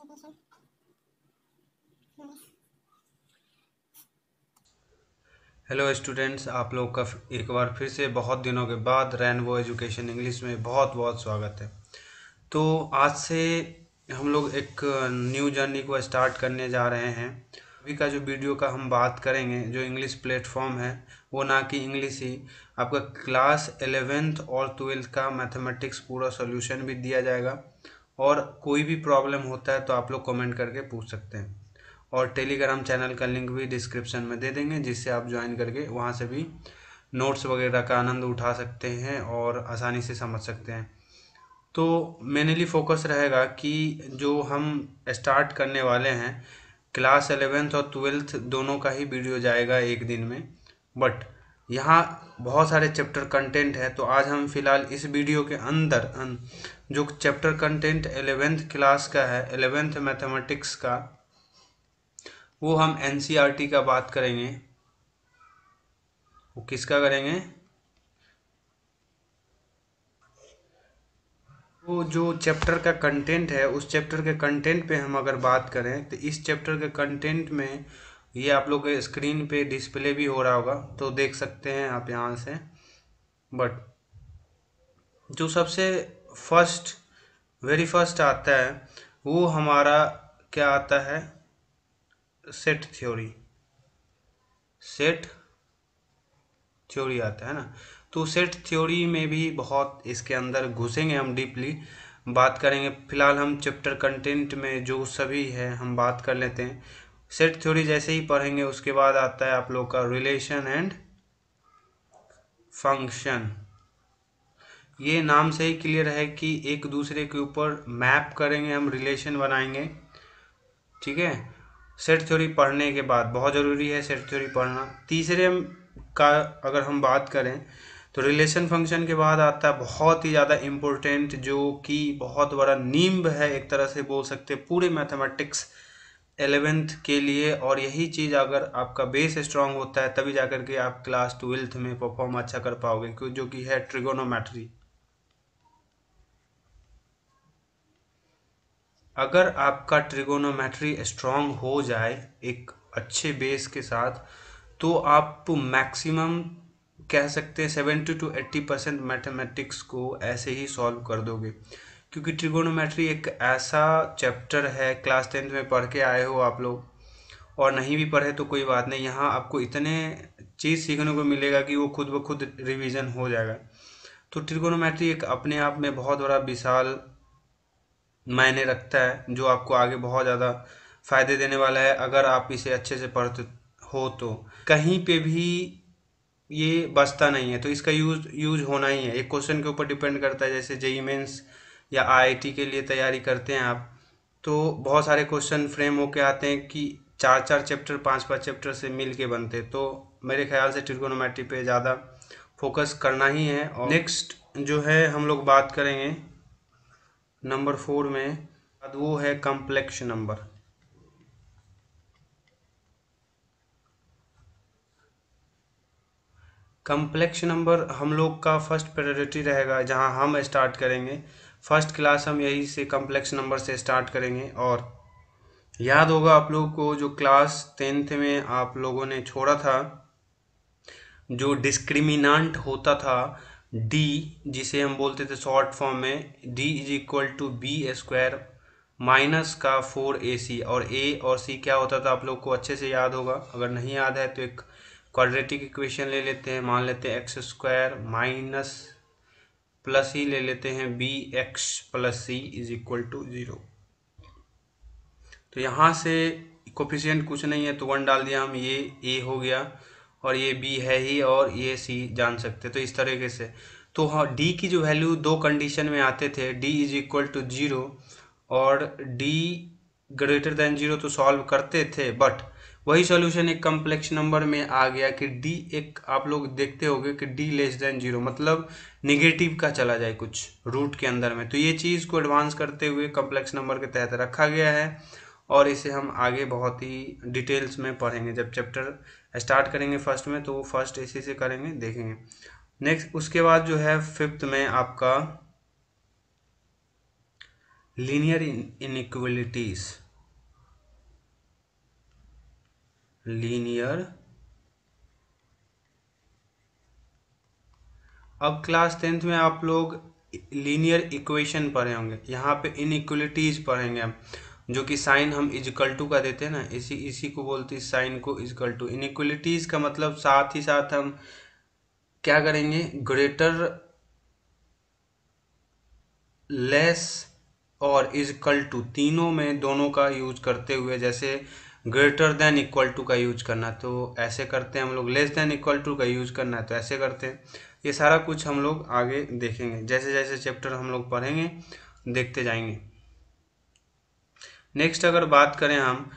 Hello students, आप लोग का एक बार फिर से बहुत दिनों के बाद रेनबो एजुकेशन इंग्लिश में बहुत बहुत स्वागत है। तो आज से हम लोग एक न्यू जर्नी को स्टार्ट करने जा रहे हैं। अभी का जो वीडियो का हम बात करेंगे, जो इंग्लिश प्लेटफॉर्म है, वो ना कि इंग्लिश ही, आपका क्लास 11th और 12th का मैथमेटिक्स पूरा सॉल्यूशन भी दिया जाएगा। और कोई भी प्रॉब्लम होता है तो आप लोग कमेंट करके पूछ सकते हैं। और टेलीग्राम चैनल का लिंक भी डिस्क्रिप्शन में दे देंगे, जिससे आप ज्वाइन करके वहाँ से भी नोट्स वगैरह का आनंद उठा सकते हैं और आसानी से समझ सकते हैं। तो मेनली फोकस रहेगा कि जो हम स्टार्ट करने वाले हैं, क्लास 11th और 12th दोनों का ही वीडियो जाएगा एक दिन में। बट यहाँ बहुत सारे चैप्टर कंटेंट है, तो आज हम फिलहाल इस वीडियो के अंदर जो चैप्टर कंटेंट 11th क्लास का है, 11th मैथमेटिक्स का, वो हम एनसीईआरटी का बात करेंगे। वो किसका करेंगे? वो जो चैप्टर का कंटेंट है, उस चैप्टर के कंटेंट पे हम अगर बात करें तो इस चैप्टर के कंटेंट में ये आप लोग के स्क्रीन पे डिस्प्ले भी हो रहा होगा, तो देख सकते हैं आप यहाँ से। बट जो सबसे फर्स्ट वेरी फर्स्ट आता है, वो हमारा क्या आता है? Set theory. सेट थ्योरी आता है ना। तो सेट थ्योरी में भी बहुत इसके अंदर घुसेंगे हम, डीपली बात करेंगे। फिलहाल हम चैप्टर कंटेंट में जो सभी है हम बात कर लेते हैं। सेट थ्योरी जैसे ही पढ़ेंगे, उसके बाद आता है आप लोग का रिलेशन एंड फंक्शन। ये नाम से ही क्लियर है कि एक दूसरे के ऊपर मैप करेंगे हम, रिलेशन बनाएंगे। ठीक है। सेट थ्योरी पढ़ने के बाद बहुत ज़रूरी है सेट थ्योरी पढ़ना। तीसरे का अगर हम बात करें तो रिलेशन फंक्शन के बाद आता है बहुत ही ज़्यादा इम्पोर्टेंट, जो कि बहुत बड़ा नींव है, एक तरह से बोल सकते हैं पूरे मैथमेटिक्स 11th के लिए। और यही चीज़ अगर आपका बेस स्ट्रांग होता है, तभी जाकर के आप क्लास 12th में परफॉर्म अच्छा कर पाओगे, जो कि है ट्रिगोनोमेट्री। अगर आपका ट्रिगोनोमेट्री स्ट्रांग हो जाए एक अच्छे बेस के साथ, तो आप मैक्सिमम कह सकते हैं 70 to 80% मैथमेटिक्स को ऐसे ही सॉल्व कर दोगे। क्योंकि ट्रिगोनोमेट्री एक ऐसा चैप्टर है, क्लास 10th में पढ़ के आए हो आप लोग, और नहीं भी पढ़े तो कोई बात नहीं, यहाँ आपको इतने चीज़ सीखने को मिलेगा कि वो खुद ब खुद रिवीजन हो जाएगा। तो ट्रिगोनोमेट्री एक अपने आप में बहुत बड़ा विशाल मायने रखता है, जो आपको आगे बहुत ज़्यादा फ़ायदे देने वाला है अगर आप इसे अच्छे से पढ़ते हो। तो कहीं पे भी ये बचता नहीं है, तो इसका यूज होना ही है। एक क्वेश्चन के ऊपर डिपेंड करता है, जैसे जेईई मेंस या आईआईटी के लिए तैयारी करते हैं आप, तो बहुत सारे क्वेश्चन फ्रेम होके आते हैं कि 4 4 चैप्टर 5 5 चैप्टर से मिल के बनते। तो मेरे ख्याल से ट्रिगोनोमेट्री पे ज़्यादा फोकस करना ही है। और नेक्स्ट जो है हम लोग बात करेंगे नंबर 4 में, वो है कम्प्लेक्स नंबर। कम्प्लेक्स नंबर हम लोग का फर्स्ट प्रायोरिटी रहेगा, जहां हम स्टार्ट करेंगे। फर्स्ट क्लास हम यही से कम्प्लेक्स नंबर से स्टार्ट करेंगे। और याद होगा आप लोगों को, जो क्लास 10th में आप लोगों ने छोड़ा था, जो डिस्क्रिमिनांट होता था डी, जिसे हम बोलते थे शॉर्ट फॉर्म में D=b² माइनस का 4ac। और ए और सी क्या होता था आप लोग को अच्छे से याद होगा। अगर नहीं याद है तो एक क्वाड्रेटिक इक्वेशन ले लेते हैं, मान लेते हैं x² माइनस प्लस ही ले लेते हैं bx+c=0। तो यहाँ से कोफिशिएंट कुछ नहीं है तो 1 डाल दिया हम, ये a हो गया और ये b है ही, और ये c जान सकते। तो इस तरीके से, तो हाँ, d की जो वैल्यू दो कंडीशन में आते थे, d=0 और d>0, तो सॉल्व करते थे। बट वही सॉल्यूशन एक कम्प्लेक्स नंबर में आ गया कि d, एक आप लोग देखते होंगे कि d<0 मतलब निगेटिव का चला जाए कुछ रूट के अंदर में। तो ये चीज़ को एडवांस करते हुए कम्प्लेक्स नंबर के तहत रखा गया है, और इसे हम आगे बहुत ही डिटेल्स में पढ़ेंगे। जब चैप्टर स्टार्ट करेंगे फर्स्ट में, तो वो फर्स्ट इसी से करेंगे, देखेंगे। नेक्स्ट उसके बाद जो है 5th में आपका लीनियर इनइक्वलिटीज, लीनियर। अब क्लास 10th में आप लोग लीनियर इक्वेशन पढ़े होंगे, यहाँ पे इनइक्वलिटीज पढ़ेंगे हम, जो कि साइन हम इजकल टू का देते हैं ना, इसी इसी को बोलते हैं साइन को इजकल टू। इनइक्वलिटीज का मतलब साथ ही साथ हम क्या करेंगे, ग्रेटर, लेस और इजकल टू, तीनों में दोनों का यूज करते हुए, जैसे ग्रेटर देन इक्वल टू का यूज करना तो ऐसे करते हैं हम लोग, लेस देन इक्वल टू का यूज करना है तो ऐसे करते हैं। ये सारा कुछ हम लोग आगे देखेंगे, जैसे जैसे चैप्टर हम लोग पढ़ेंगे देखते जाएंगे। नेक्स्ट अगर बात करें हम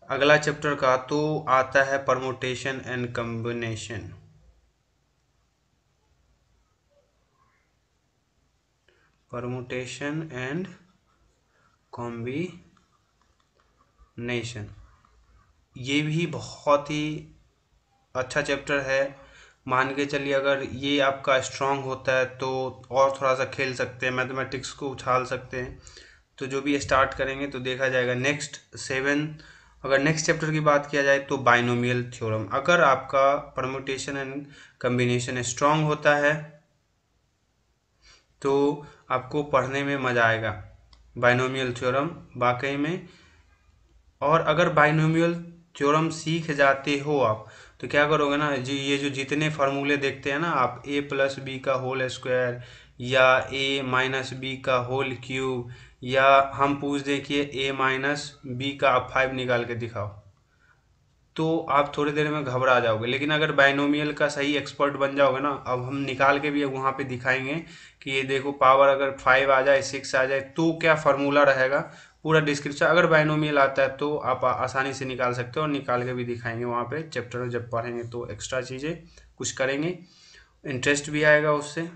अगला चैप्टर का, तो आता है permutation and combination. Permutation and combination, ये भी बहुत ही अच्छा चैप्टर है। मान के चलिए अगर ये आपका स्ट्रांग होता है तो और थोड़ा सा खेल सकते हैं, मैथमेटिक्स को उछाल सकते हैं। तो जो भी स्टार्ट करेंगे तो देखा जाएगा। नेक्स्ट 7, अगर नेक्स्ट चैप्टर की बात किया जाए तो बाइनोमियल थ्योरम। अगर आपका परम्यूटेशन एंड कम्बिनेशन स्ट्रांग होता है तो आपको पढ़ने में मज़ा आएगा बाइनोमियल थ्योरम वाकई में। और अगर बाइनोमियल थ्योरम सीख जाते हो आप तो क्या करोगे ना जी, ये जो जितने फार्मूले देखते हैं ना आप, ए प्लस बी का होल स्क्वायर या ए माइनस बी का होल क्यूब, या हम पूछ दें कि ए माइनस बी का आप 5 निकाल के दिखाओ, तो आप थोड़ी देर में घबरा जाओगे। लेकिन अगर बाइनोमियल का सही एक्सपर्ट बन जाओगे ना, अब हम निकाल के भी वहाँ पे दिखाएंगे कि ये देखो पावर अगर 5 आ जाए 6 आ जाए तो क्या फार्मूला रहेगा, पूरा डिस्क्रिप्शन अगर बाइनोमियल आता है तो आप आसानी से निकाल सकते हो, और निकाल के भी दिखाएंगे वहाँ पे चैप्टर में जब पढ़ेंगे तो एक्स्ट्रा चीज़ें कुछ करेंगे, इंटरेस्ट भी आएगा उससे।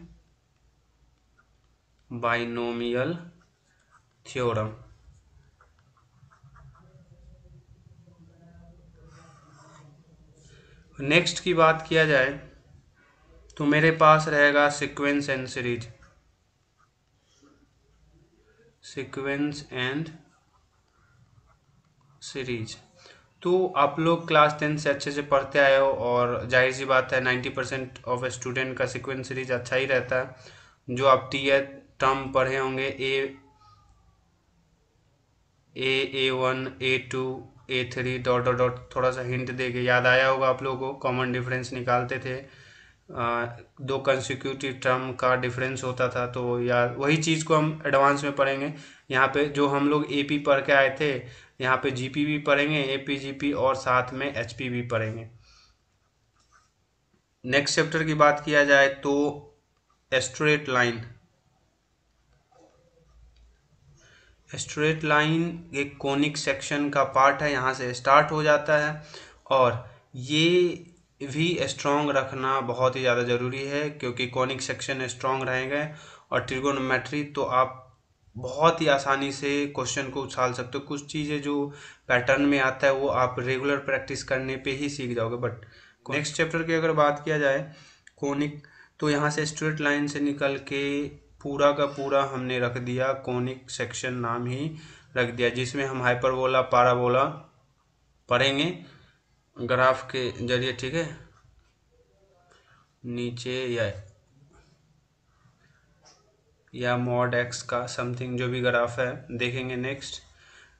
बाइनोमियल थ्योरम, नेक्स्ट की बात किया जाए तो मेरे पास रहेगा sequence and series, sequence and series. तो आप लोग क्लास 10 से अच्छे से पढ़ते आए हो, और जाहिर सी बात है 90% ऑफ स्टूडेंट का सीक्वेंस सीरीज अच्छा ही रहता है। जो आप टी टर्म पढ़े होंगे, A1 A2 A3 dot dot dot, थोड़ा सा हिंट दे के याद आया होगा आप लोगों को, कॉमन डिफरेंस निकालते थे, दो कंसिक्यूटिव टर्म का डिफरेंस होता था, तो यार वही चीज़ को हम एडवांस में पढ़ेंगे। यहाँ पे जो हम लोग एपी पढ़ के आए थे, यहाँ पे जीपी भी पढ़ेंगे, एपी जीपी, और साथ में एचपी भी पढ़ेंगे। नेक्स्ट चैप्टर की बात किया जाए तो स्ट्रेट लाइन, स्ट्रेट लाइन एक कोनिक सेक्शन का पार्ट है, यहाँ से स्टार्ट हो जाता है, और ये भी स्ट्रॉन्ग रखना बहुत ही ज़्यादा ज़रूरी है, क्योंकि कॉनिक सेक्शन स्ट्रॉन्ग रहेंगे और ट्रिगोनोमेट्री तो आप बहुत ही आसानी से क्वेश्चन को उछाल सकते हो। कुछ चीज़ें जो पैटर्न में आता है वो आप रेगुलर प्रैक्टिस करने पे ही सीख जाओगे। बट नेक्स्ट चैप्टर की अगर बात किया जाए कॉनिक, तो यहाँ से स्ट्रेट लाइन से निकल के पूरा का पूरा हमने रख दिया कॉनिक सेक्शन नाम ही रख दिया, जिसमें हम हाइपरबोला पाराबोला पढ़ेंगे ग्राफ के जरिए, ठीक है, नीचे या मॉड एक्स का समथिंग जो भी ग्राफ है देखेंगे नेक्स्ट।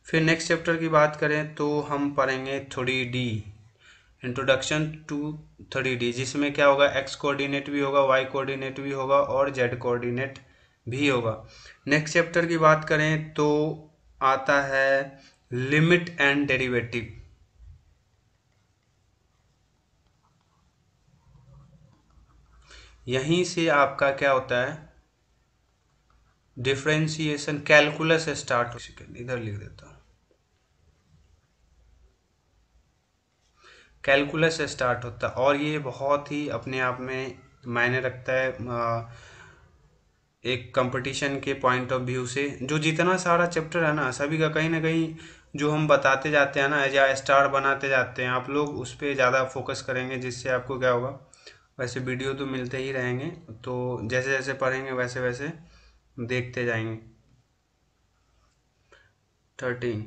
फिर नेक्स्ट चैप्टर की बात करें तो हम पढ़ेंगे 3D, इंट्रोडक्शन टू 3D, जिसमें क्या होगा, एक्स कोऑर्डिनेट भी होगा, वाई कोऑर्डिनेट भी होगा और जेड कोऑर्डिनेट भी होगा। नेक्स्ट चैप्टर की बात करें तो आता है लिमिट एंड डेरिवेटिव। यहीं से आपका क्या होता है, डिफरेंशिएशन कैलकुलस स्टार्ट हो, इधर लिख देता हूँ, कैलकुलस स्टार्ट होता है, और ये बहुत ही अपने आप में मायने रखता है एक कंपटीशन के पॉइंट ऑफ व्यू से। जो जितना सारा चैप्टर है ना, सभी का कहीं ना कहीं जो हम बताते जाते हैं ना, या स्टार बनाते जाते हैं, आप लोग उस पर ज़्यादा फोकस करेंगे, जिससे आपको क्या होगा, वैसे वीडियो तो मिलते ही रहेंगे, तो जैसे जैसे पढ़ेंगे वैसे वैसे देखते जाएंगे। 13।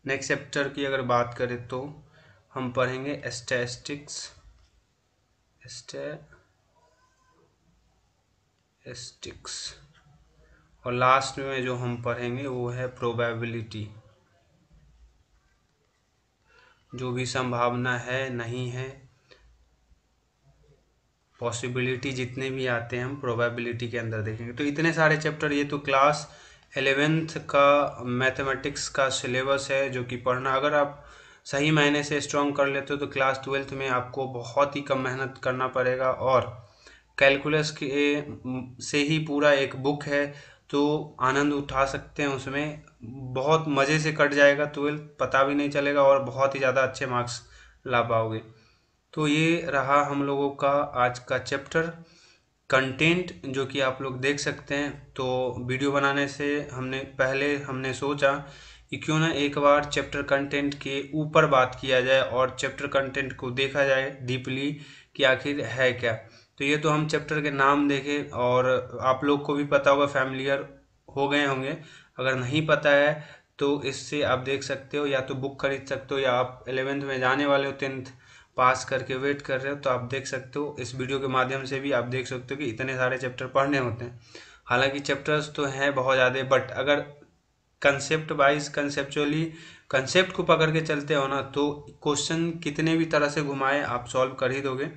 नेक्स्ट चैप्टर की अगर बात करें तो हम पढ़ेंगे स्टैटिस्टिक्स, और लास्ट में जो हम पढ़ेंगे वो है प्रोबेबिलिटी। जो भी संभावना है, नहीं है, पॉसिबिलिटी जितने भी आते हैं हम प्रोबेबिलिटी के अंदर देखेंगे। तो इतने सारे चैप्टर, ये तो क्लास 11th का मैथमेटिक्स का सिलेबस है जो कि पढ़ना, अगर आप सही मायने से स्ट्रॉन्ग कर लेते हो तो क्लास 12th में आपको बहुत ही कम मेहनत करना पड़ेगा। और कैलकुलस के से ही पूरा एक बुक है, तो आनंद उठा सकते हैं उसमें, बहुत मज़े से कट जाएगा 12th, पता भी नहीं चलेगा और बहुत ही ज़्यादा अच्छे मार्क्स ला पाओगे। तो ये रहा हम लोगों का आज का चैप्टर कंटेंट, जो कि आप लोग देख सकते हैं। तो वीडियो बनाने से हमने सोचा कि क्यों ना एक बार चैप्टर कंटेंट के ऊपर बात किया जाए और चैप्टर कंटेंट को देखा जाए डीपली कि आखिर है क्या। तो ये तो हम चैप्टर के नाम देखे और आप लोग को भी पता होगा, फैमिलियर हो गए होंगे। अगर नहीं पता है तो इससे आप देख सकते हो, या तो बुक खरीद सकते हो, या आप 11th में जाने वाले हो, 10th पास करके वेट कर रहे हो, तो आप देख सकते हो। इस वीडियो के माध्यम से भी आप देख सकते हो कि इतने सारे चैप्टर पढ़ने होते हैं। हालांकि चैप्टर्स तो हैं बहुत ज़्यादा, बट अगर कंसेप्ट वाइज कंसेप्चुअली कंसेप्ट को पकड़ के चलते हो ना, तो क्वेश्चन कितने भी तरह से घुमाए आप सॉल्व कर ही दोगे,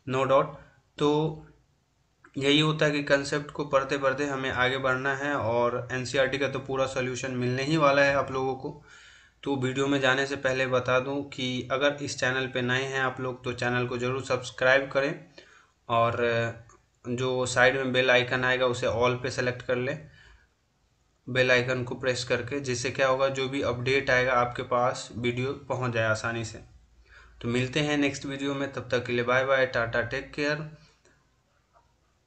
नो डाउट। तो यही होता है कि कंसेप्ट को पढ़ते पढ़ते हमें आगे बढ़ना है, और एनसीईआरटी का तो पूरा सॉल्यूशन मिलने ही वाला है आप लोगों को। तो वीडियो में जाने से पहले बता दूं कि अगर इस चैनल पे नए हैं आप लोग तो चैनल को ज़रूर सब्सक्राइब करें, और जो साइड में बेल आइकन आएगा उसे ऑल पे सेलेक्ट कर लें, बेल आइकन को प्रेस करके, जिससे क्या होगा, जो भी अपडेट आएगा आपके पास वीडियो पहुंच जाए आसानी से। तो मिलते हैं नेक्स्ट वीडियो में, तब तक के लिए bye bye, tata, take care,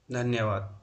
धन्यवाद।